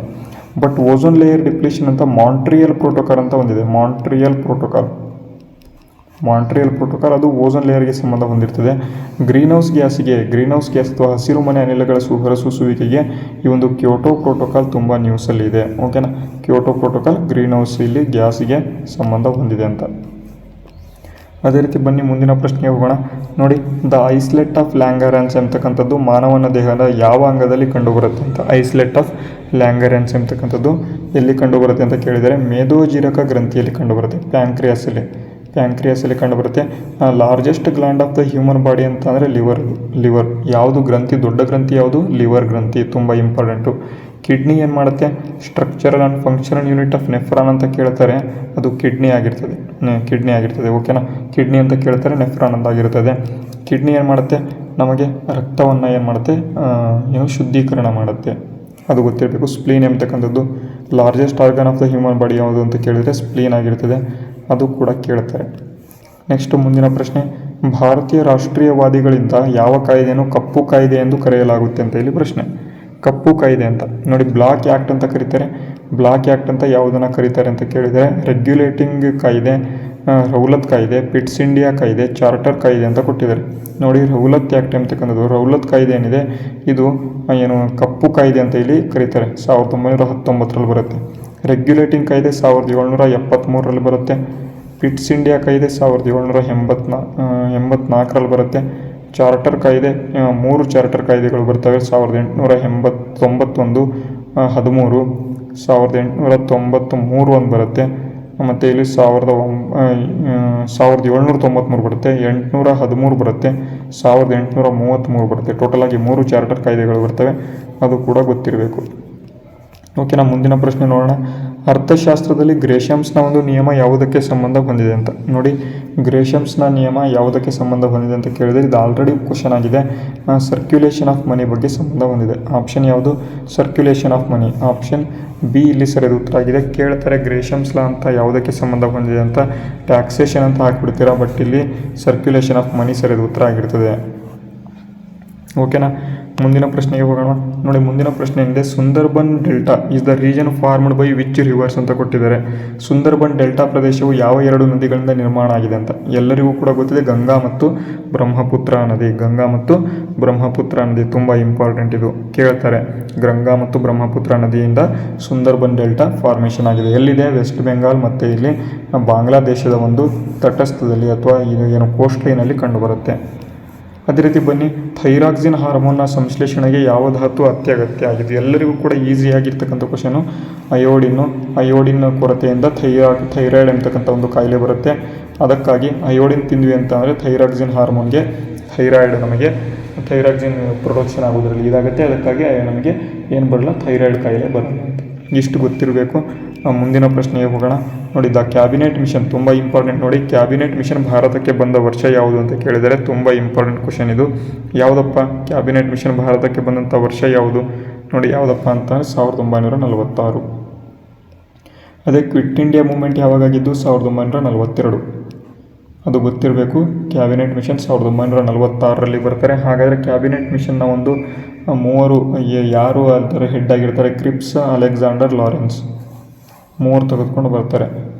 Speaker 1: ಬಟ್ ಓಝೋನ್ ಲೇಯರ್ ಡಿಪ್ಲೀಷನ್ ಅಂತ ಮಾಂಟ್ರಿಯಲ್ ಪ್ರೋಟೋಕಾಲ್ ಅಂತ ಒಂದಿದೆ. ಮಾಂಟ್ರಿಯಲ್ ಪ್ರೋಟೋಕಾಲ್ ಅದು ಓಝೋನ್ ಲೇಯರ್ಗೆ ಸಂಬಂಧ ಹೊಂದಿರ್ತದೆ. ಗ್ರೀನ್ ಹೌಸ್ ಗ್ಯಾಸ್ ಅಥವಾ ಹಸಿರು ಮನೆ ಅನಿಲಗಳ ಹೊರಸೂಸುವಿಕೆಗೆ ಈ ಒಂದು ಕ್ಯೋಟೋ ಪ್ರೋಟೋಕಾಲ್ ತುಂಬ ನ್ಯೂಸಲ್ಲಿ ಇದೆ, ಓಕೆನಾ. ಕ್ಯೋಟೋ ಪ್ರೋಟೋಕಾಲ್ ಗ್ರೀನ್ ಹೌಸ್ ಇಲ್ಲಿ ಗ್ಯಾಸಿಗೆ ಸಂಬಂಧ ಹೊಂದಿದೆ ಅಂತ. ಅದೇ ರೀತಿ ಬನ್ನಿ ಮುಂದಿನ ಪ್ರಶ್ನೆಗೆ ಹೋಗೋಣ. ನೋಡಿ, ದ ಐಸ್ಲೆಟ್ ಆಫ್ ಲ್ಯಾಂಗರೆನ್ಸ್ ಎಂಬತಕ್ಕಂಥದ್ದು ಮಾನವನ ದೇಹದ ಯಾವ ಅಂಗದಲ್ಲಿ ಕಂಡುಬರುತ್ತೆ ಅಂತ. ಐಸ್ಲೆಟ್ ಆಫ್ ಲ್ಯಾಂಗರೆನ್ಸ್ ಎಂಬತಕ್ಕಂಥದ್ದು ಎಲ್ಲಿ ಕಂಡುಬರುತ್ತೆ ಅಂತ ಕೇಳಿದರೆ ಮೇದೋಜೀರಕ ಗ್ರಂಥಿಯಲ್ಲಿ ಕಂಡುಬರುತ್ತೆ, ಪ್ಯಾಂಕ್ರಿಯಾಸಲ್ಲಿ. ಪ್ಯಾಂಕ್ರಿಯಾಸಲ್ಲಿ ಕಂಡುಬರುತ್ತೆ. Largest gland of the human body ಅಂತ ಅಂದರೆ ಲಿವರ್. ಯಾವುದು ಗ್ರಂಥಿ, ದೊಡ್ಡ ಗ್ರಂಥಿ ಯಾವುದು? ಲಿವರ್ ಗ್ರಂಥಿ, ತುಂಬ ಇಂಪಾರ್ಟೆಂಟು. ಕಿಡ್ನಿ ಏನು ಮಾಡುತ್ತೆ? Structural and functional unit of nephron ಅಂತ ಕೇಳ್ತಾರೆ, ಅದು ಕಿಡ್ನಿ ಆಗಿರ್ತದೆ. ಓಕೆನಾ, ಕಿಡ್ನಿ ಅಂತ ಕೇಳ್ತಾರೆ, ನೆಫ್ರಾನ್ ಅಂತ ಆಗಿರ್ತದೆ. ಕಿಡ್ನಿ ಏನು ಮಾಡುತ್ತೆ? ನಮಗೆ ರಕ್ತವನ್ನು ಏನು ಮಾಡುತ್ತೆ? ಶುದ್ಧೀಕರಣ ಮಾಡುತ್ತೆ, ಅದು ಗೊತ್ತಿರಬೇಕು. ಸ್ಪ್ಲೀನ್ ಎಂಬತಕ್ಕಂಥದ್ದು largest organ of the human body ಯಾವುದು ಅಂತ ಕೇಳಿದರೆ ಸ್ಪ್ಲೀನ್ ಆಗಿರ್ತದೆ, ಅದು ಕೂಡ ಕೇಳ್ತಾರೆ. ನೆಕ್ಸ್ಟ್ ಮುಂದಿನ ಪ್ರಶ್ನೆ, ಭಾರತೀಯ ರಾಷ್ಟ್ರೀಯವಾದಿಗಳಿಂದ ಯಾವ ಕಾಯ್ದೆಯನ್ನು ಕಪ್ಪು ಕಾಯ್ದೆ ಎಂದು ಕರೆಯಲಾಗುತ್ತೆ ಅಂತ ಇಲ್ಲಿ ಪ್ರಶ್ನೆ. ಕಪ್ಪು ಕಾಯ್ದೆ ಅಂತ ನೋಡಿ, ಬ್ಲಾಕ್ ಆ್ಯಕ್ಟ್ ಅಂತ ಕರೀತಾರೆ. ಬ್ಲಾಕ್ ಆ್ಯಕ್ಟ್ ಅಂತ ಯಾವುದನ್ನು ಕರೀತಾರೆ ಅಂತ ಕೇಳಿದರೆ ರೆಗ್ಯುಲೇಟಿಂಗ್ ಕಾಯ್ದೆ, ರೌಲತ್ ಕಾಯ್ದೆ, ಪಿಟ್ಸ್ ಇಂಡಿಯಾ ಕಾಯ್ದೆ, ಚಾರ್ಟರ್ ಕಾಯ್ದೆ ಅಂತ ಕೊಟ್ಟಿದ್ದಾರೆ. ನೋಡಿ, ರೌಲತ್ ಆ್ಯಕ್ಟ್ ಎಂಬತಕ್ಕಂಥದ್ದು, ರೌಲತ್ ಕಾಯ್ದೆ ಏನಿದೆ ಇದು ಕಪ್ಪು ಕಾಯ್ದೆ ಅಂತ ಇಲ್ಲಿ ಕರೀತಾರೆ. 1919 ಬರುತ್ತೆ. ರೆಗ್ಯುಲೇಟಿಂಗ್ ಕಾಯ್ದೆ 1773 ಬರುತ್ತೆ. ಪಿಟ್ಸ್ ಇಂಡಿಯಾ ಕಾಯ್ದೆ 1784 ಬರುತ್ತೆ. ಚಾರ್ಟರ್ ಕಾಯ್ದೆ 3 ಚಾರ್ಟರ್ ಕಾಯ್ದೆಗಳು ಬರ್ತವೆ. 1891, 13, 1893 ಒಂದು ಬರುತ್ತೆ. ಮತ್ತು ಇಲ್ಲಿ 1793 ಬರುತ್ತೆ, 813 ಬರುತ್ತೆ, 1833 ಬರುತ್ತೆ. ಟೋಟಲ್ ಆಗಿ 3 ಚಾರ್ಟರ್ ಕಾಯ್ದೆಗಳು ಬರ್ತವೆ, ಅದು ಕೂಡ ಗೊತ್ತಿರಬೇಕು. ಓಕೆನಾ, ಮುಂದಿನ ಪ್ರಶ್ನೆ ನೋಡೋಣ. ಅರ್ಥಶಾಸ್ತ್ರದಲ್ಲಿ ಗ್ರೇಷಮ್ಸ್ನ ಒಂದು ನಿಯಮ ಯಾವುದಕ್ಕೆ ಸಂಬಂಧ ಹೊಂದಿದೆ ಅಂತ ನೋಡಿ. ಗ್ರೇಷಮ್ಸ್ನ ನಿಯಮ ಯಾವುದಕ್ಕೆ ಸಂಬಂಧ ಹೊಂದಿದೆ ಅಂತ ಕೇಳಿದರೆ ಇದು ಆಲ್ರೆಡಿ ಕ್ವಶನ್ ಆಗಿದೆ. ಸರ್ಕ್ಯುಲೇಷನ್ ಆಫ್ ಮನಿ ಬಗ್ಗೆ ಸಂಬಂಧ ಹೊಂದಿದೆ. ಆಪ್ಷನ್ ಯಾವುದು? Circulation of money. Option B ಇಲ್ಲಿ ಸರಿಯಾದ ಉತ್ತರ ಆಗಿದೆ. ಕೇಳ್ತಾರೆ ಗ್ರೇಷಮ್ಸ್ ಲಾ ಅಂತ ಯಾವುದಕ್ಕೆ ಸಂಬಂಧ ಹೊಂದಿದೆ ಅಂತ, ಟ್ಯಾಕ್ಸೇಷನ್ ಅಂತ ಹಾಕ್ಬಿಡ್ತೀರಾ, ಬಟ್ ಇಲ್ಲಿ ಸರ್ಕ್ಯುಲೇಷನ್ ಆಫ್ ಮನಿ ಸರಿಯಾದ ಉತ್ತರ ಆಗಿರ್ತದೆ. ಓಕೆನಾ, ಮುಂದಿನ ಪ್ರಶ್ನೆಗೆ ಹೋಗೋಣ. ನೋಡಿ, ಮುಂದಿನ ಪ್ರಶ್ನೆ ಏನಿದೆ, Sundarban delta is the region formed by which rivers ಅಂತ ಕೊಟ್ಟಿದ್ದಾರೆ. ಸುಂದರ್ಬನ್ ಡೆಲ್ಟಾ ಪ್ರದೇಶವು ಯಾವ 2 ನದಿಗಳಿಂದ ನಿರ್ಮಾಣ ಆಗಿದೆ ಅಂತ ಎಲ್ಲರಿಗೂ ಕೂಡ ಗೊತ್ತಿದೆ, ಗಂಗಾ ಮತ್ತು ಬ್ರಹ್ಮಪುತ್ರ ನದಿ. ಗಂಗಾ ಮತ್ತು ಬ್ರಹ್ಮಪುತ್ರ ನದಿ ತುಂಬ ಇಂಪಾರ್ಟೆಂಟ್, ಇದು ಕೇಳ್ತಾರೆ. ಗಂಗಾ ಮತ್ತು ಬ್ರಹ್ಮಪುತ್ರ ನದಿಯಿಂದ ಸುಂದರ್ಬನ್ ಡೆಲ್ಟಾ ಫಾರ್ಮೇಷನ್ ಆಗಿದೆ. ಎಲ್ಲಿದೆ? ವೆಸ್ಟ್ ಬೆಂಗಾಲ್ ಮತ್ತು ಇಲ್ಲಿ ಬಾಂಗ್ಲಾದೇಶದ ಒಂದು ತಟಸ್ಥದಲ್ಲಿ ಅಥವಾ ಏನು ಕೋಸ್ಟ್ ಲೈನಲ್ಲಿ ಕಂಡುಬರುತ್ತೆ. ಅದೇ ರೀತಿ ಬನ್ನಿ, ಥೈರಾಕ್ಸಿನ್ ಹಾರ್ಮೋನ್ನ ಸಂಶ್ಲೇಷಣೆಗೆ ಯಾವ ಧಾತು ಅತ್ಯಗತ್ಯ ಆಗಿದೆ? ಎಲ್ಲರಿಗೂ ಕೂಡ ಈಸಿಯಾಗಿರ್ತಕ್ಕಂಥ ಕ್ವಶನು. ಅಯೋಡಿನ್ ಕೊರತೆಯಿಂದ ಥೈರಾಯ್ಡ್ ಅಂತಕ್ಕಂಥ ಒಂದು ಕಾಯಿಲೆ ಬರುತ್ತೆ. ಅದಕ್ಕಾಗಿ ಅಯೋಡಿನ್ ತಿಂದ್ವಿ ಅಂತ ಅಂದರೆ ಥೈರಾಕ್ಸಿನ್ ಹಾರ್ಮೋನ್ಗೆ ಥೈರಾಕ್ಸಿನ್ ಪ್ರೊಡಕ್ಷನ್ ಆಗೋದ್ರಲ್ಲಿ ಇದಾಗುತ್ತೆ. ಅದಕ್ಕಾಗಿ ನಮಗೆ ಏನು ಬರಲ್ಲ, ಥೈರಾಯ್ಡ್ ಕಾಯಿಲೆ ಬರಲ್ಲ ಅಂತ ಇಷ್ಟು ಗೊತ್ತಿರಬೇಕು. ಮುಂದಿನ ಪ್ರಶ್ನೆಗೆ ಹೋಗೋಣ. ನೋಡಿ, ದ ಕ್ಯಾಬಿನೆಟ್ ಮಿಷನ್ ತುಂಬ ಇಂಪಾರ್ಟೆಂಟ್. ನೋಡಿ, ಕ್ಯಾಬಿನೆಟ್ ಮಿಷನ್ ಭಾರತಕ್ಕೆ ಬಂದ ವರ್ಷ ಯಾವುದು ಅಂತ ಕೇಳಿದರೆ ತುಂಬ ಇಂಪಾರ್ಟೆಂಟ್ ಕ್ವಶನ್ ಇದು. ಯಾವುದಪ್ಪ ಕ್ಯಾಬಿನೆಟ್ ಮಿಷನ್ ಭಾರತಕ್ಕೆ ಬಂದಂಥ ವರ್ಷ ಯಾವುದು? ನೋಡಿ, ಯಾವುದಪ್ಪ ಅಂತ 1946. ಅದೇ ಕ್ವಿಟ್ ಇಂಡಿಯಾ ಮೂವ್ಮೆಂಟ್ ಯಾವಾಗಾಗಿದ್ದು? 1942. ಅದು ಗೊತ್ತಿರಬೇಕು. ಕ್ಯಾಬಿನೆಟ್ ಮಿಷನ್ 1946ರಲ್ಲಿ ಬರ್ತಾರೆ. ಹಾಗಾದರೆ ಕ್ಯಾಬಿನೆಟ್ ಮಿಷನ್ನ ಒಂದು 3 ಯಾರು ಅದರ ಹೆಡ್ ಆಗಿರ್ತಾರೆ? ಕ್ರಿಪ್ಸ್, ಅಲೆಕ್ಸಾಂಡರ್, ಲಾರೆನ್ಸ್ 3 ತೆಗೆದುಕೊಂಡು ಬರ್ತಾರೆ.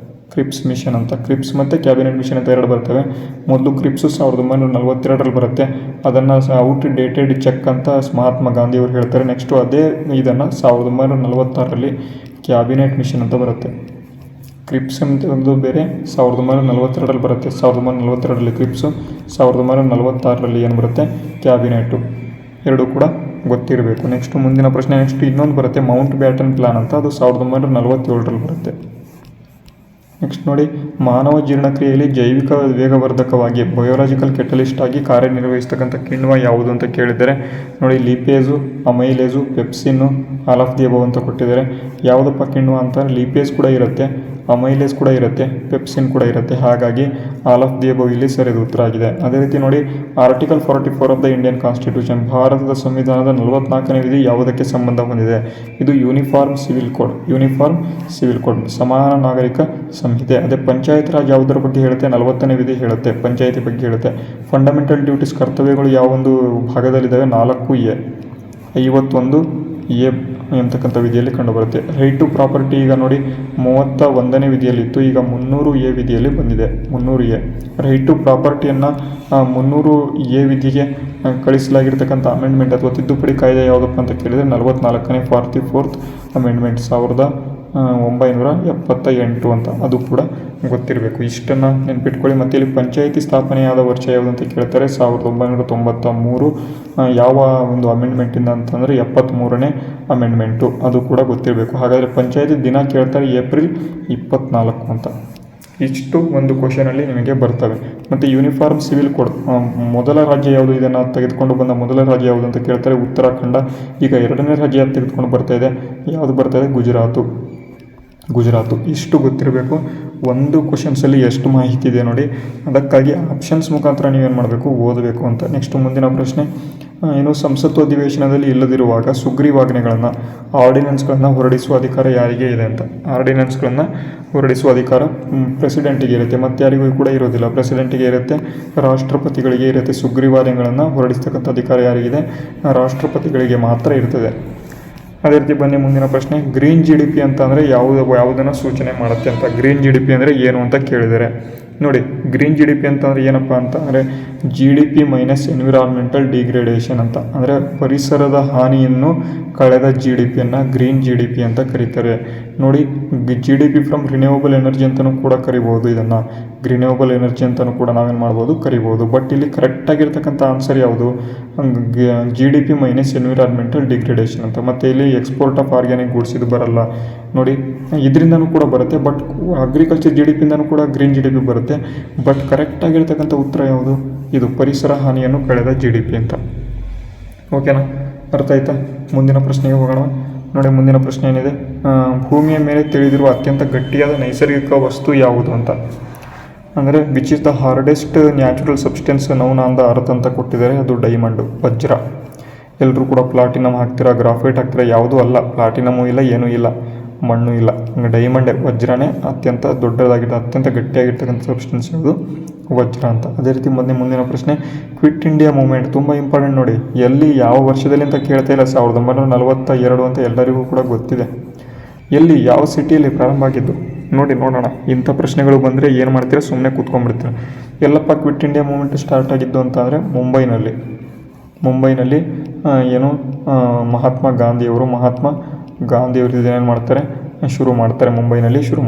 Speaker 1: ಕ್ರಿಪ್ಸ್ ಮಿಷನ್ ಅಂತ, ಕ್ರಿಪ್ಸ್ ಮತ್ತು ಕ್ಯಾಬಿನೆಟ್ ಮಿಷನ್ ಅಂತ 2 ಬರ್ತವೆ. ಮೊದಲು ಕ್ರಿಪ್ಸು 1942ರಲ್ಲಿ ಬರುತ್ತೆ. ಅದನ್ನು ಔಟ್ ಡೇಟೆಡ್ ಚೆಕ್ ಅಂತ ಮಹಾತ್ಮ ಗಾಂಧಿಯವರು ಹೇಳ್ತಾರೆ. ನೆಕ್ಸ್ಟು ಅದೇ ಇದನ್ನು 1946ರಲ್ಲಿ ಕ್ಯಾಬಿನೆಟ್ ಮಿಷನ್ ಅಂತ ಬರುತ್ತೆ. ಕ್ರಿಪ್ಸ್ ಅಂತ ಒಂದು ಬೇರೆ 1942ರಲ್ಲಿ ಬರುತ್ತೆ. 1942ರಲ್ಲಿ ಕ್ರಿಪ್ಸು, 1946ರಲ್ಲಿ ಏನು ಬರುತ್ತೆ? ಕ್ಯಾಬಿನೆಟು. 2 ಕೂಡ ಗೊತ್ತಿರಬೇಕು. ನೆಕ್ಸ್ಟ್ ಮುಂದಿನ ಪ್ರಶ್ನೆ. ನೆಕ್ಸ್ಟ್ ಇನ್ನೊಂದು ಬರುತ್ತೆ ಮೌಂಟ್ ಬ್ಯಾಟನ್ ಪ್ಲಾನ್ ಅಂತ, ಅದು 1947ರಲ್ಲಿ ಬರುತ್ತೆ. ನೆಕ್ಸ್ಟ್ ನೋಡಿ, ಮಾನವ ಜೀರ್ಣಕ್ರಿಯೆಯಲ್ಲಿ ಜೈವಿಕ ವೇಗವರ್ಧಕವಾಗಿ ಬಯೋಲಾಜಿಕಲ್ ಕೆಟಲಿಸ್ಟ್ ಆಗಿ ಕಾರ್ಯನಿರ್ವಹಿಸ್ತಕ್ಕಂಥ ಕಿಣ್ವ ಯಾವುದು ಅಂತ ಕೇಳಿದರೆ ನೋಡಿ, ಲೀಪೇಜು, ಅಮೈಲೇಜು, ಪೆಪ್ಸಿನ್ನು, ಆಲ್ ಆಫ್ ದಿ ಅಬವ್ ಅಂತ ಕೊಟ್ಟಿದ್ದಾರೆ. ಯಾವುದಪ್ಪ ಕಿಣ್ವ ಅಂತ? ಲೀಪೇಜ್ ಕೂಡ ಇರುತ್ತೆ, ಅಮೈಲೇಜ್ ಕೂಡ ಇರುತ್ತೆ, ಪೆಪ್ಸಿನ್ ಕೂಡ ಇರುತ್ತೆ. ಹಾಗಾಗಿ ಆಲ್ ಆಫ್ ದಿ ಅಬವ್ ಇಲ್ಲಿ ಸರಿಯಾದ ಉತ್ತರ ಆಗಿದೆ. ಅದೇ ರೀತಿ ನೋಡಿ, article 44 of the Indian constitution, ಭಾರತದ ಸಂವಿಧಾನದ 44ನೇ ವಿಧಿ ಯಾವುದಕ್ಕೆ ಸಂಬಂಧ ಹೊಂದಿದೆ? ಇದು ಯೂನಿಫಾರ್ಮ್ ಸಿವಿಲ್ ಕೋಡ್, ಸಮಾನ ನಾಗರಿಕ ಸಂಹಿತೆ. ಅದೇ ಪಂಚಾಯತ್ ರಾಜ್ ಯಾವುದರ ಬಗ್ಗೆ ಹೇಳುತ್ತೆ? 40ನೇ ವಿಧಿ ಹೇಳುತ್ತೆ, ಪಂಚಾಯತಿ ಬಗ್ಗೆ ಹೇಳುತ್ತೆ. ಫಂಡಮೆಂಟಲ್ ಡ್ಯೂಟೀಸ್, ಕರ್ತವ್ಯಗಳು ಯಾವೊಂದು ಭಾಗದಲ್ಲಿದ್ದಾವೆ? 4A, 51A ಎಂಬತಕ್ಕಂಥ ವಿಧಿಯಲ್ಲಿ ಕಂಡುಬರುತ್ತೆ. ರೈಟ್ ಟು ಪ್ರಾಪರ್ಟಿ ಈಗ ನೋಡಿ 31ನೇ ವಿಧಿಯಲ್ಲಿತ್ತು, ಈಗ 300A ವಿಧಿಯಲ್ಲಿ ಬಂದಿದೆ. 300A ರೈಟ್ ಟು ಪ್ರಾಪರ್ಟಿಯನ್ನು 300A ವಿಧಿಗೆ ಕಳಿಸಲಾಗಿರ್ತಕ್ಕಂಥ ಅಮೆಂಡ್ಮೆಂಟ್ ಅಥವಾ ತಿದ್ದುಪಡಿ ಕಾಯ್ದೆ ಯಾವುದಪ್ಪ ಅಂತ ಕೇಳಿದರೆ 44ನೇ 44th ಅಮೆಂಡ್ಮೆಂಟ್ 1978 ಅಂತ, ಅದು ಕೂಡ ಗೊತ್ತಿರಬೇಕು. ಇಷ್ಟನ್ನು ನೆನ್ಪಿಟ್ಕೊಳ್ಳಿ. ಮತ್ತು ಇಲ್ಲಿ ಪಂಚಾಯಿತಿ ಸ್ಥಾಪನೆಯಾದ ವರ್ಷ ಯಾವುದು ಅಂತ ಕೇಳ್ತಾರೆ? 1993. ಯಾವ ಒಂದು ಅಮೆಂಡ್ಮೆಂಟಿಂದ ಅಂತಂದರೆ 73ನೇ ಅಮೆಂಡ್ಮೆಂಟು, ಅದು ಕೂಡ ಗೊತ್ತಿರಬೇಕು. ಹಾಗಾದರೆ ಪಂಚಾಯಿತಿ ದಿನ ಕೇಳ್ತಾರೆ ಏಪ್ರಿಲ್ 24 ಅಂತ. ಇಷ್ಟು ಒಂದು ಕ್ವಶನಲ್ಲಿ ನಿಮಗೆ ಬರ್ತವೆ. ಮತ್ತು ಯೂನಿಫಾರ್ಮ್ ಸಿವಿಲ್ ಕೋಡ್ ಮೊದಲ ರಾಜ್ಯ ಯಾವುದು, ಇದನ್ನು ತೆಗೆದುಕೊಂಡು ಬಂದ ಮೊದಲ ರಾಜ್ಯ ಯಾವುದು ಅಂತ ಕೇಳ್ತಾರೆ, ಉತ್ತರಾಖಂಡ. ಈಗ ಎರಡನೇ ರಾಜ್ಯ ತೆಗೆದುಕೊಂಡು ಬರ್ತಾ ಇದೆ, ಯಾವುದು ಬರ್ತಾ ಇದೆ, ಗುಜರಾತು. ಇಷ್ಟು ಗೊತ್ತಿರಬೇಕು. ಒಂದು ಕ್ವಶನ್ಸಲ್ಲಿ ಎಷ್ಟು ಮಾಹಿತಿ ಇದೆ ನೋಡಿ, ಅದಕ್ಕಾಗಿ ಆಪ್ಷನ್ಸ್ ಮುಖಾಂತರ ನೀವೇನು ಮಾಡಬೇಕು, ಓದಬೇಕು ಅಂತ. ನೆಕ್ಸ್ಟ್ ಮುಂದಿನ ಪ್ರಶ್ನೆ, ಏನು ಸಂಸತ್ತು ಅಧಿವೇಶನದಲ್ಲಿ ಇಲ್ಲದಿರುವಾಗ ಸುಗ್ರೀವಾಜ್ಞೆಗಳನ್ನು ಆರ್ಡಿನೆನ್ಸ್ಗಳನ್ನು ಹೊರಡಿಸುವ ಅಧಿಕಾರ ಯಾರಿಗೆ ಇದೆ ಅಂತ. ಆರ್ಡಿನೆನ್ಸ್ಗಳನ್ನು ಹೊರಡಿಸುವ ಅಧಿಕಾರ ಪ್ರೆಸಿಡೆಂಟಿಗೆ ಇರುತ್ತೆ, ಮತ್ತು ಯಾರಿಗೂ ಕೂಡ ಇರೋದಿಲ್ಲ. ಪ್ರೆಸಿಡೆಂಟಿಗೆ ಇರುತ್ತೆ, ರಾಷ್ಟ್ರಪತಿಗಳಿಗೆ ಇರುತ್ತೆ. ಸುಗ್ರೀವಾಜ್ಞೆಗಳನ್ನು ಹೊರಡಿಸ್ತಕ್ಕಂಥ ಅಧಿಕಾರ ಯಾರಿಗಿದೆ, ರಾಷ್ಟ್ರಪತಿಗಳಿಗೆ ಮಾತ್ರ ಇರ್ತದೆ. ಅದೇ ರೀತಿ ಬನ್ನಿ ಮುಂದಿನ ಪ್ರಶ್ನೆ, ಗ್ರೀನ್ GDP ಅಂತ ಅಂದರೆ ಯಾವುದನ್ನು ಸೂಚನೆ ಮಾಡುತ್ತೆ ಅಂತ. ಗ್ರೀನ್ GDP ಅಂದರೆ ಏನು ಅಂತ ಕೇಳಿದರೆ ನೋಡಿ, ಗ್ರೀನ್ GDP ಅಂತಂದರೆ ಏನಪ್ಪ ಅಂತ ಅಂದರೆ GDP ಮೈನಸ್ ಎನ್ವಿರಾನ್ಮೆಂಟಲ್ ಡಿಗ್ರೇಡೇಷನ್ ಅಂತ. ಅಂದರೆ ಪರಿಸರದ ಹಾನಿಯನ್ನು ಕಳೆದ GDPಯನ್ನು ಗ್ರೀನ್ GDP ಅಂತ ಕರೀತಾರೆ. ನೋಡಿ, GDP ಫ್ರಮ್ ರಿನ್ಯೂವಬಲ್ ಎನರ್ಜಿ ಅಂತಲೂ ಕೂಡ ಕರಿಬೋದು. ಇದನ್ನು ರಿನ್ಯೂವಬಲ್ ಎನರ್ಜಿ ಅಂತಲೂ ಕೂಡ ನಾವೇನು ಮಾಡ್ಬೋದು, ಕರಿಬೋದು. ಬಟ್ ಇಲ್ಲಿ ಕರೆಕ್ಟಾಗಿರ್ತಕ್ಕಂಥ ಆನ್ಸರ್ ಯಾವುದು, GDP ಮೈನಸ್ ಎನ್ವಿರಾನ್ಮೆಂಟಲ್ ಡಿಗ್ರೇಡೇಷನ್ ಅಂತ. ಮತ್ತು ಇಲ್ಲಿ ಎಕ್ಸ್ಪೋರ್ಟ್ ಆಫ್ ಆರ್ಗ್ಯಾನಿಕ್ ಗೂಡ್ಸ್ ಇದು ಬರಲ್ಲ ನೋಡಿ, ಇದರಿಂದನೂ ಕೂಡ ಬರುತ್ತೆ. ಬಟ್ ಅಗ್ರಿಕಲ್ಚರ್ GDPಯಿಂದನೂ ಕೂಡ ಗ್ರೀನ್ GDP ಬರುತ್ತೆ. ಬಟ್ ಕರೆಕ್ಟಾಗಿರ್ತಕ್ಕಂಥ ಉತ್ತರ ಯಾವುದು, ಇದು ಪರಿಸರ ಹಾನಿಯನ್ನು ಕಳೆದ GDP ಅಂತ. ಓಕೆನಾ, ಅರ್ಥ ಆಯ್ತಾ? ಮುಂದಿನ ಪ್ರಶ್ನೆಗೆ ಹೋಗೋಣ. ನೋಡಿ, ಮುಂದಿನ ಪ್ರಶ್ನೆ ಏನಿದೆ, ಭೂಮಿಯ ಮೇಲೆ ತಿಳಿದಿರುವ ಅತ್ಯಂತ ಗಟ್ಟಿಯಾದ ನೈಸರ್ಗಿಕ ವಸ್ತು ಯಾವುದು ಅಂತ. ಅಂದರೆ which is the hardest natural substance noun on the earth ಅಂತ ಕೊಟ್ಟಿದ್ದಾರೆ. ಅದು ಡೈಮಂಡು, ವಜ್ರ. ಎಲ್ಲರೂ ಕೂಡ ಪ್ಲಾಟಿನಮ್ ಹಾಕ್ತೀರಾ, ಗ್ರಾಫೈಟ್ ಹಾಕ್ತೀರಾ, ಯಾವುದೂ ಅಲ್ಲ. ಪ್ಲಾಟಿನಮೂ ಇಲ್ಲ, ಏನೂ ಇಲ್ಲ, ಮಣ್ಣು ಇಲ್ಲ. ಡೈಮಂಡೇ, ವಜ್ರನೇ ಅತ್ಯಂತ ದೊಡ್ಡದಾಗಿರೋ ಅತ್ಯಂತ ಗಟ್ಟಿಯಾಗಿರ್ತಕ್ಕಂಥ ಸಬ್ಸ್ಟೆನ್ಸ್ ಯಾವುದು, ವಜ್ರ ಅಂತ. ಅದೇ ರೀತಿ ಮುಂದಿನ ಪ್ರಶ್ನೆ, ಕ್ವಿಟ್ ಇಂಡಿಯಾ ಮೂವ್ಮೆಂಟ್ ತುಂಬ ಇಂಪಾರ್ಟೆಂಟ್ ನೋಡಿ. ಎಲ್ಲಿ ಯಾವ ವರ್ಷದಲ್ಲಿ ಅಂತ ಕೇಳ್ತಾ ಇಲ್ಲ, 1942 ಅಂತ ಎಲ್ಲರಿಗೂ ಕೂಡ ಗೊತ್ತಿದೆ. ಎಲ್ಲಿ ಯಾವ ಸಿಟಿಯಲ್ಲಿ ಪ್ರಾರಂಭ ಆಗಿದ್ದು ನೋಡೋಣ. ಇಂಥ ಪ್ರಶ್ನೆಗಳು ಬಂದರೆ ಏನು ಮಾಡ್ತೀರಾ, ಸುಮ್ಮನೆ ಕೂತ್ಕೊಂಡ್ಬಿಡ್ತೀರಾ. ಎಲ್ಲಪ್ಪ ಕ್ವಿಟ್ ಇಂಡಿಯಾ ಮೂವ್ಮೆಂಟ್ ಸ್ಟಾರ್ಟ್ ಆಗಿದ್ದು ಅಂತ ಅಂದರೆ ಮುಂಬೈನಲ್ಲಿ ಏನು ಮಹಾತ್ಮ ಗಾಂಧಿಯವರು ಏನೇನು ಮಾಡ್ತಾರೆ, ಶುರು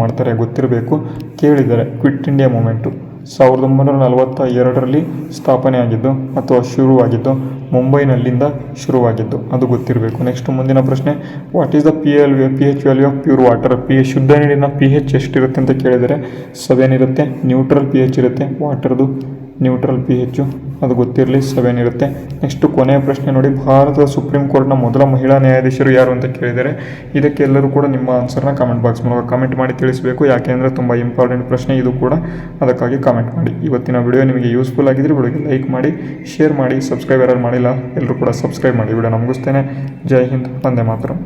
Speaker 1: ಮಾಡ್ತಾರೆ. ಗೊತ್ತಿರಬೇಕು, ಕೇಳಿದ್ದಾರೆ. ಕ್ವಿಟ್ ಇಂಡಿಯಾ ಮೂವ್ಮೆಂಟು 1942ರಲ್ಲಿ ಸ್ಥಾಪನೆ ಆಗಿದ್ದು ಅಥವಾ ಶುರುವಾಗಿದ್ದು, ಮುಂಬೈನಲ್ಲಿಂದ ಶುರುವಾಗಿದ್ದು, ಅದು ಗೊತ್ತಿರಬೇಕು. ನೆಕ್ಸ್ಟ್ ಮುಂದಿನ ಪ್ರಶ್ನೆ, what is the pH value of pure water. ಶುದ್ಧ ನೀರಿನ pH ಎಷ್ಟಿರುತ್ತೆ ಅಂತ ಕೇಳಿದರೆ 7 ಇರುತ್ತೆ. ನ್ಯೂಟ್ರಲ್ pH ಇರುತ್ತೆ, ವಾಟರ್ದು ನ್ಯೂಟ್ರಲ್ pH ಅದು ಗೊತ್ತಿರಲಿ, 7 ಇರುತ್ತೆ. ನೆಕ್ಸ್ಟ್ ಕೊನೆಯ ಪ್ರಶ್ನೆ ನೋಡಿ, ಭಾರತದ ಸುಪ್ರೀಂ ಕೋರ್ಟ್ನ ಮೊದಲ ಮಹಿಳಾ ನ್ಯಾಯಾಧೀಶರು ಯಾರು ಅಂತ ಕೇಳಿದರೆ, ಇದಕ್ಕೆ ಎಲ್ಲರೂ ಕೂಡ ನಿಮ್ಮ ಆನ್ಸರ್ನ ಕಮೆಂಟ್ ಬಾಕ್ಸ್ ಮೂಲಕ ಕಮೆಂಟ್ ಮಾಡಿ ತಿಳಿಸಬೇಕು. ಯಾಕೆಂದರೆ ತುಂಬ ಇಂಪಾರ್ಟೆಂಟ್ ಪ್ರಶ್ನೆ ಇದು ಕೂಡ, ಅದಕ್ಕಾಗಿ ಕಮೆಂಟ್ ಮಾಡಿ. ಇವತ್ತಿನ ವಿಡಿಯೋ ನಿಮಗೆ ಯೂಸ್ಫುಲ್ ಆಗಿದ್ದರೆ ವಿಡಿಯೋಗೆ ಲೈಕ್ ಮಾಡಿ, ಶೇರ್ ಮಾಡಿ, ಸಬ್ಸ್ಕ್ರೈಬ್ ಯಾರು ಮಾಡಿಲ್ಲ ಎಲ್ಲರೂ ಕೂಡ ಸಬ್ಸ್ಕ್ರೈಬ್ ಮಾಡಿ. ವಿಡಿಯೋ ಮುಗಿಸ್ತೇನೆ. ಜೈ ಹಿಂದ್, ವಂದೇ ಮಾತರಂ.